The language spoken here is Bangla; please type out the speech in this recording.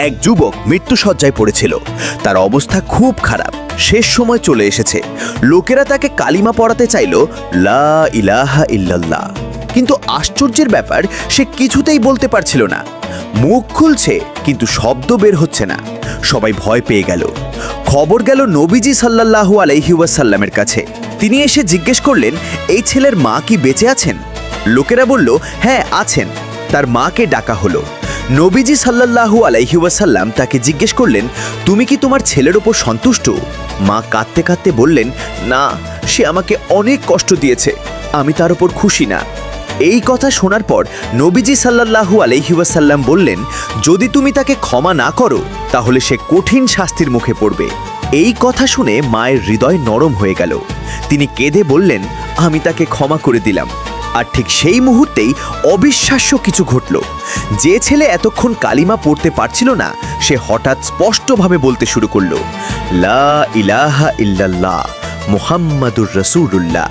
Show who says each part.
Speaker 1: এক যুবক মৃত্যুশয্যায় পড়েছিল। তার অবস্থা খুব খারাপ, শেষ সময় চলে এসেছে। লোকেরা তাকে কালিমা পড়াতে চাইল, লা ইলাহা ইল্লাল্লাহ। কিন্তু আশ্চর্যের ব্যাপার, সে কিছুতেই বলতে পারছিল না। মুখ খুলছে কিন্তু শব্দ বের হচ্ছে না। সবাই ভয় পেয়ে গেল। খবর গেল নবীজি সাল্লাল্লাহু আলাইহি ওয়াসাল্লামের কাছে। তিনি এসে জিজ্ঞেস করলেন, এই ছেলের মা কি বেঁচে আছেন? লোকেরা বলল, হ্যাঁ আছেন। তার মাকে ডাকা হলো। নবীজি সাল্লাল্লাহু আলাইহি ওয়াসাল্লাম তাকে জিজ্ঞেস করলেন, তুমি কি তোমার ছেলের ওপর সন্তুষ্ট? মা কাঁদতে কাঁদতে বললেন, না, সে আমাকে অনেক কষ্ট দিয়েছে, আমি তার ওপর খুশি না। এই কথা শোনার পর নবীজি সাল্লাল্লাহু আলাইহি ওয়াসাল্লাম বললেন, যদি তুমি তাকে ক্ষমা না করো তাহলে সে কঠিন শাস্তির মুখে পড়বে। এই কথা শুনে মায়ের হৃদয় নরম হয়ে গেল। তিনি কেঁদে বললেন, আমি তাকে ক্ষমা করে দিলাম। আর ঠিক সেই মুহূর্তেই অবিশ্বাস্য কিছু ঘটল। যে ছেলে এতক্ষণ কালিমা পড়তে পারছিল না, সে হঠাৎ স্পষ্টভাবে বলতে শুরু করলো, লা ইলাহা ইল্লাল্লাহ মুহাম্মাদুর রাসূলুল্লাহ।